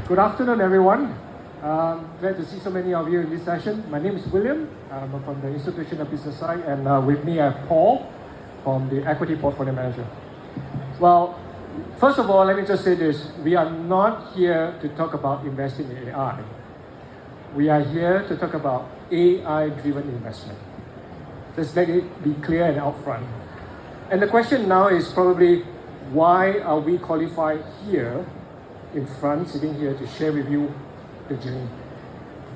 Good afternoon, everyone. Glad to see so many of you in this session. My name is William. I'm from the institutional business side, and with me I have Paul from the equity portfolio manager. Well, first of all, let me just say this. We are not here to talk about investing in AI. We are here to talk about AI-driven investment. Just let it be clear and upfront. And the question now is probably, why are we qualified here in front, sitting here to share with you the journey?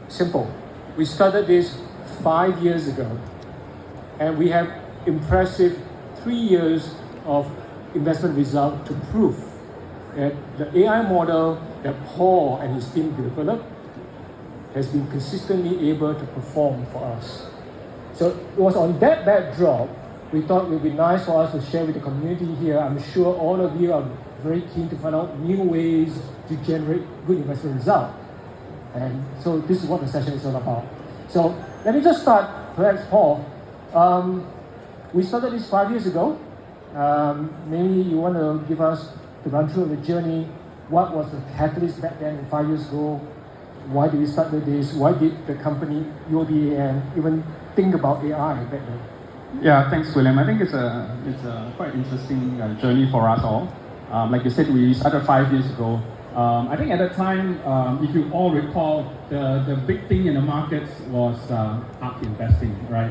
Simple. We started this 5 years ago, and we have impressive 3 years of investment result to prove that the AI model that Paul and his team developed has been consistently able to perform for us. So it was on that backdrop we thought it would be nice for us to share with the community here. I'm sure all of you are very keen to find out new ways to generate good investment results. And so this is what the session is all about. So let me just start, perhaps Paul. We started this 5 years ago. Maybe you want to give us to run through the journey. What was the catalyst back then 5 years ago? Why did we start with this? Why did the company UOBAM even think about AI back then? Yeah, thanks, William. I think it's a quite interesting journey for us all. Like you said, we started 5 years ago. I think at that time, if you all recall, the big thing in the markets was ARK investing, right?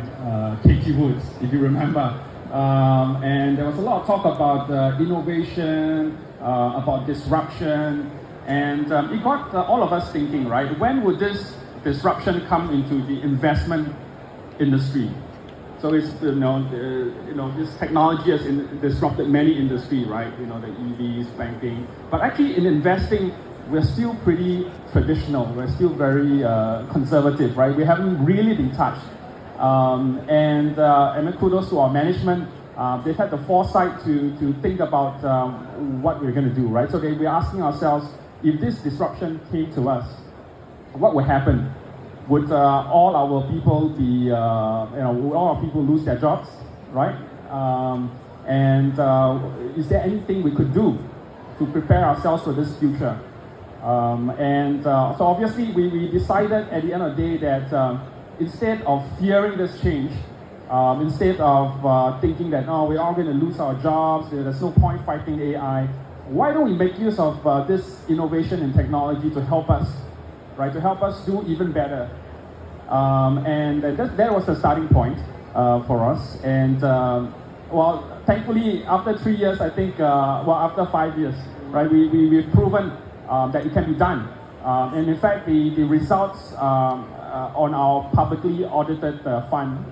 Katie Woods, if you remember. And there was a lot of talk about innovation, about disruption, and it got all of us thinking, right? When would this disruption come into the investment industry? So it's this technology has disrupted many industries, right? The EVs, banking. But actually, in investing, we're still pretty traditional. We're still very conservative, right? We haven't really been touched. And kudos to our management. They've had the foresight to think about what we're going to do, right? So we're asking ourselves, if this disruption came to us, what would happen? Would all our people be, would all our people lose their jobs, right? Is there anything we could do to prepare ourselves for this future? So obviously we decided at the end of the day that instead of fearing this change, instead of thinking that, we're all going to lose our jobs, there's no point fighting AI, why don't we make use of this innovation and technology to help us, right? To help us do even better. That was the starting point for us. And thankfully, after 3 years, I think, after 5 years, right, we've proven that it can be done. And in fact, the results on our publicly audited fund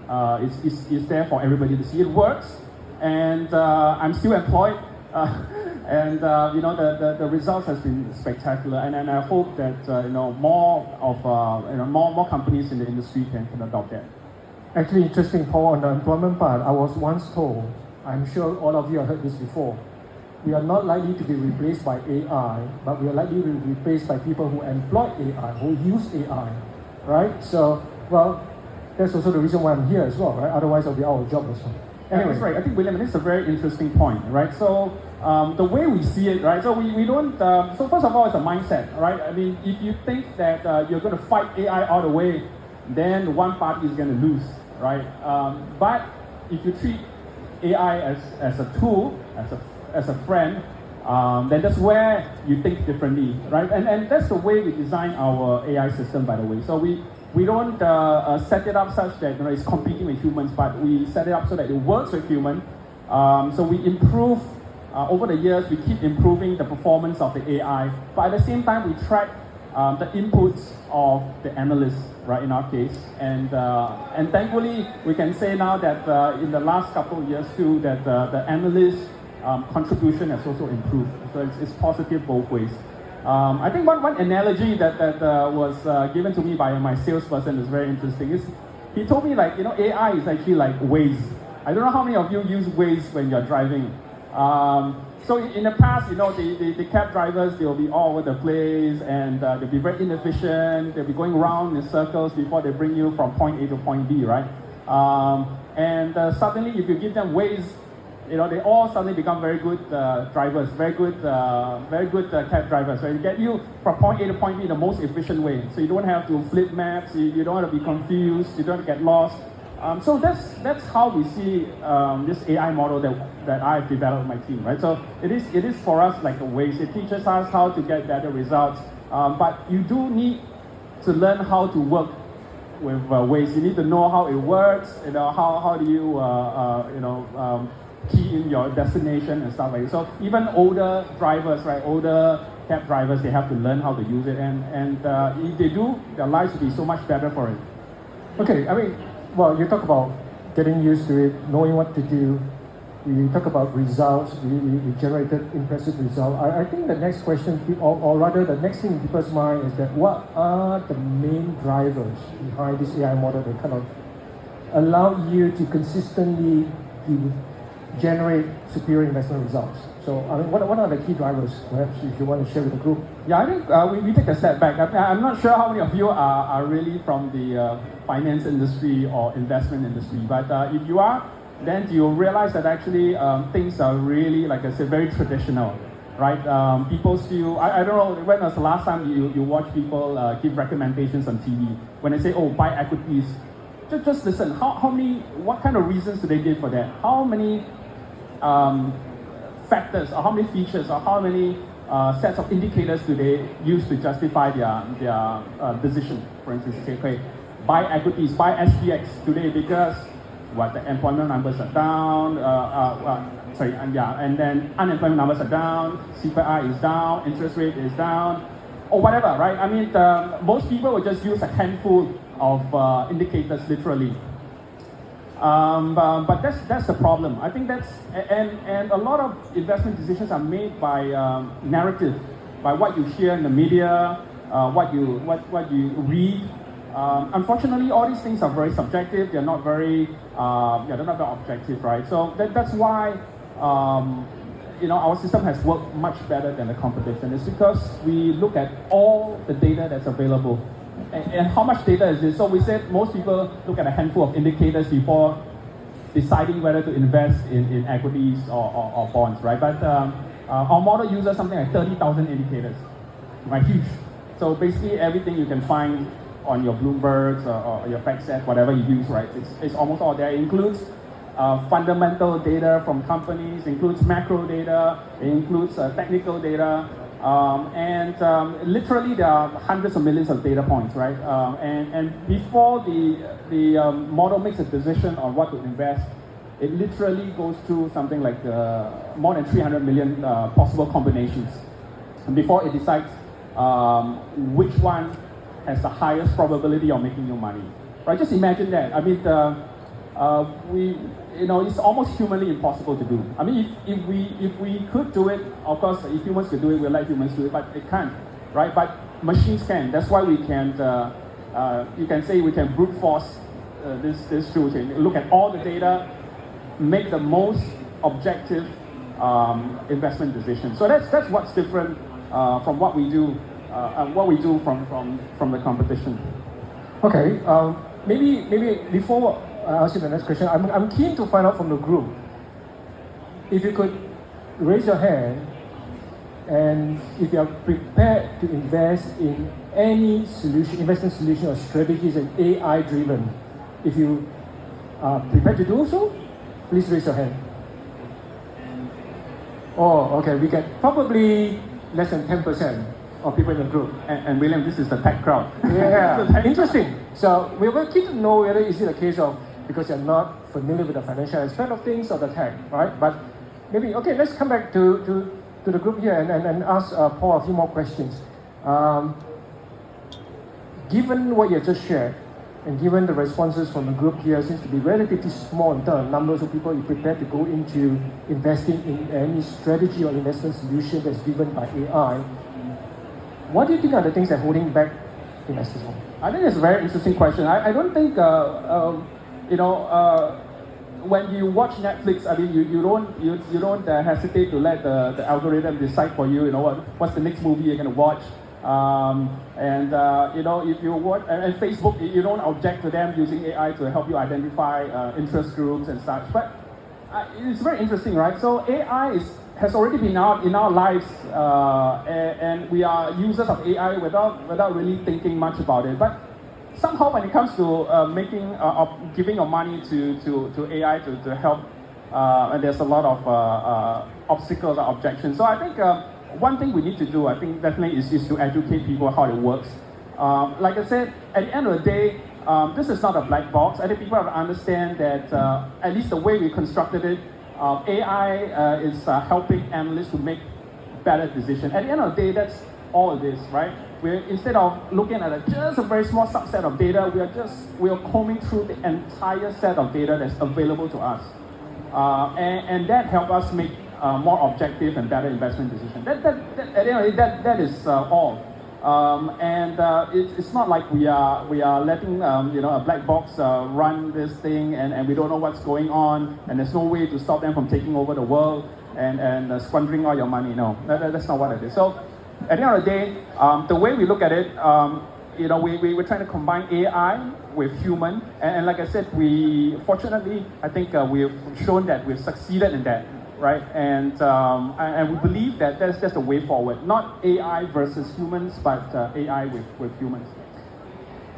is there for everybody to see. It works, and I'm still employed. The results has been spectacular, and I hope that more companies in the industry can adopt that. Actually, interesting, Paul, on the employment part, I was once told, I'm sure all of you have heard this before, we are not likely to be replaced by AI, but we are likely to be replaced by people who employ AI, who use AI, right? So, that's also the reason why I'm here as well, right? Otherwise, I'll be out of job as well. Anyway, that's right. I think, William, this is a very interesting point, right? So the way we see it, right? So we don't. So first of all, it's a mindset, right? I mean, if you think that you're going to fight AI all the way, then one party is going to lose, right? But if you treat AI as a tool, as a friend, then that's where you think differently, right? And that's the way we design our AI system, by the way. So we don't set it up such that it's competing with humans, but we set it up so that it works with humans. So we improve over the years. We keep improving the performance of the AI, but at the same time, we track the inputs of the analysts, right? In our case, and thankfully, we can say now that in the last couple of years too, that the analysts' contribution has also improved. So it's positive both ways. I think one analogy that was given to me by my salesperson is very interesting. He told me, like, AI is actually like Waze. I don't know how many of you use Waze when you're driving. So in the past, the cab drivers, they'll be all over the place, and they'll be very inefficient. They'll be going around in circles before they bring you from point A to point B, right? Suddenly, if you give them Waze, they all suddenly become very good drivers, very good cab drivers. So you get you from point A to point B in the most efficient way. So you don't have to flip maps, you don't have to be confused, you don't have to get lost. So that's how we see this AI model that I've developed with my team, right? So it is for us like a Waze. It teaches us how to get better results, but you do need to learn how to work with Waze. You need to know how it works. How do you key in your destination and stuff like that. So even older drivers, right? Older cab drivers, they have to learn how to use it, and if they do, their lives will be so much better for it. Okay, I mean, well, you talk about getting used to it, knowing what to do. We talk about results. We generated impressive results. I think the next question, or rather the next thing in people's mind is that what are the main drivers behind this AI model that kind of allow you to consistently generate superior investment results? So, I mean, what are the key drivers, perhaps, if you want to share with the group? Yeah, I think we take a step back. I'm not sure how many of you are really from the finance industry or investment industry, but if you are, then you'll realize that actually things are really, like I said, very traditional, right? People still, I don't know, when was the last time you watch people give recommendations on TV? When they say, oh, buy equities, just listen, what kind of reasons do they give for that? How many factors, or how many features, or how many sets of indicators do they use to justify their decision? For instance, say, okay, buy equities, buy SPX today because the employment numbers are down, and then unemployment numbers are down, CPI is down, interest rate is down, or whatever, right? I mean, most people will just use a handful of indicators literally. But that's the problem. I think that's, and a lot of investment decisions are made by narrative, by what you hear in the media, what you read. Unfortunately, all these things are very subjective. They're not very, they're not very objective, right? So that's why, our system has worked much better than the competition. It's because we look at all the data that's available. And how much data is this? So we said most people look at a handful of indicators before deciding whether to invest in equities or bonds, right? But our model uses something like 30,000 indicators, right? Huge. So basically everything you can find on your Bloombergs or your FactSet, whatever you use, right? It's almost all there. It includes fundamental data from companies, includes macro data, it includes technical data, and literally there are hundreds of millions of data points, right? And before the model makes a decision on what to invest, it literally goes through something like more than 300 million possible combinations before it decides which one has the highest probability of making you money, right? Just imagine that. I mean, it's almost humanly impossible to do. I mean, if we could do it, of course, if humans could do it, we'll let humans do it, but it can't, right? But machines can. That's why we can. You can say we can brute force this tool to look at all the data, make the most objective investment decision. So that's what's different from what we do. From the competition. Okay, maybe before I ask you the next question, I'm keen to find out from the group if you could raise your hand and if you are prepared to invest in any investment solution or strategies that AI driven. If you are prepared to do so, please raise your hand. Oh, okay, we get probably less than 10%. Of people in the group. And William, this is the tech crowd. Yeah, interesting. So we were keen to know whether is it a case of because you're not familiar with the financial aspect of things or the tech, right? But maybe, okay, let's come back to the group here and ask Paul a few more questions. Given what you just shared, and given the responses from the group here seems to be relatively small in terms of numbers of people you prepared to go into investing in any strategy or investment solution that's driven by AI, what do you think are the things that are holding back investors? I think it's a very interesting question. I don't think, when you watch Netflix, I mean, you don't hesitate to let the algorithm decide for you. What's the next movie you're going to watch. If you watch and Facebook, you don't object to them using AI to help you identify interest groups and such. But it's very interesting, right? So AI has already been out in our lives, and we are users of AI without really thinking much about it. But somehow, when it comes to giving your money to AI to help, and there's a lot of obstacles or objections. So I think one thing we need to do, I think definitely is to educate people how it works. Like I said, at the end of the day, this is not a black box. I think people have to understand that at least the way we constructed it, AI is helping analysts to make better decisions. At the end of the day, that's all it is, right? Instead of looking at just a very small subset of data, we are combing through the entire set of data that's available to us, and that helps us make more objective and better investment decisions. At the end of the day, that is all. It's not like we are letting a black box run this thing, and we don't know what's going on, and there's no way to stop them from taking over the world and squandering all your money. No, that's not what it is. So at the end of the day, the way we look at it, we're trying to combine AI with human, and like I said, fortunately, I think we've shown that we've succeeded in that. Right, and we believe that that's the way forward. Not AI versus humans, but AI with humans.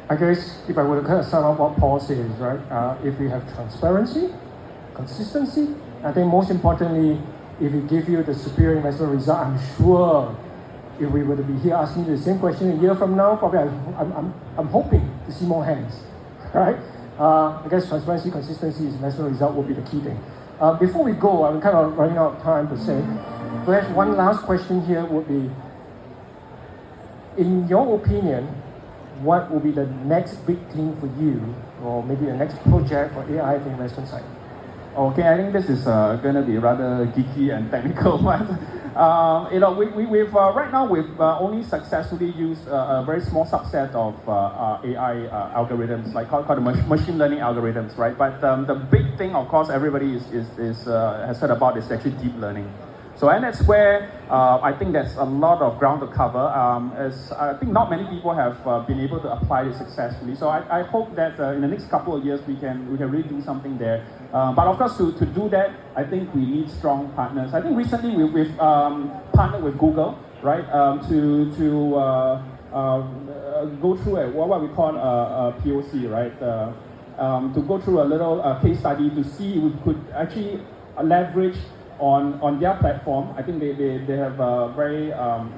I guess if I were to kind of sum up what Paul says, right? If we have transparency, consistency, I think most importantly, if we give you the superior investment result, I'm sure if we were to be here asking you the same question a year from now, probably I'm hoping to see more hands, right? I guess transparency, consistency, investment result will be the key thing. Before we go, I'm kind of running out of time to say. Perhaps one last question here would be, in your opinion, what will be the next big thing for you, or maybe the next project for AI for investment side? Okay, I think this is going to be rather geeky and technical one. We've right now we've only successfully used a very small subset of AI algorithms, like called the machine learning algorithms, right? But the big thing, of course, everybody has heard about is actually deep learning. So, and that's where I think there's a lot of ground to cover. As I think not many people have been able to apply it successfully. So I hope that in the next couple of years we can really do something there. But of course, to do that, I think we need strong partners. I think recently we've partnered with Google, right, to go through what we call a POC, right, to go through a little case study to see if we could actually leverage on their platform. I think they have a very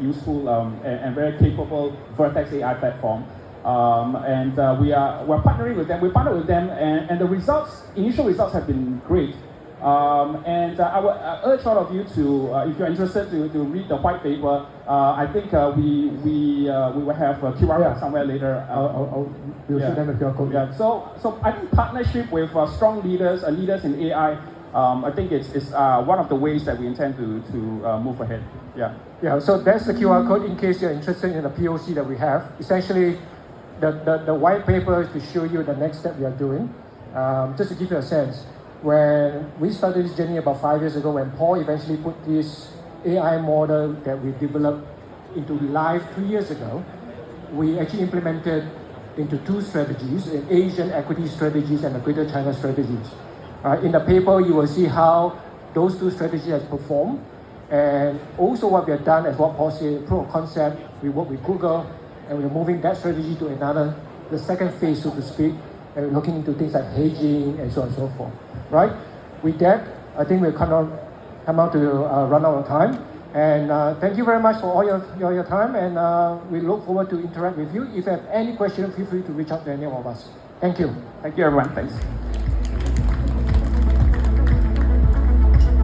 useful and very capable Vertex AI platform. We're partnering with them. We partnered with them, and the initial results have been great. I would urge all of you to, if you're interested, to read the white paper. I think we will have a QR code somewhere later. We'll show them a QR code. Yeah. So I think partnership with strong leaders in AI. I think it's one of the ways that we intend to move ahead. Yeah. Yeah. So that's the QR code in case you're interested in the POC that we have. Essentially, the white paper is to show you the next step we are doing. Just to give you a sense, when we started this journey about 5 years ago, when Paul eventually put this AI model that we developed into life 3 years ago, we actually implemented into 2 strategies: an Asian equity strategies and a Greater China strategies. In the paper, you will see how those 2 strategies have performed, and also what we have done, as what Paul said, proof of concept. We work with Google, and we're moving that strategy to the second phase, so to speak, and we're looking into things like hedging and so on and so forth. Right? With that, I think we've come out to run out of time. And thank you very much for all your time, and we look forward to interact with you. If you have any questions, feel free to reach out to any of us. Thank you. Thank you, everyone. Thanks.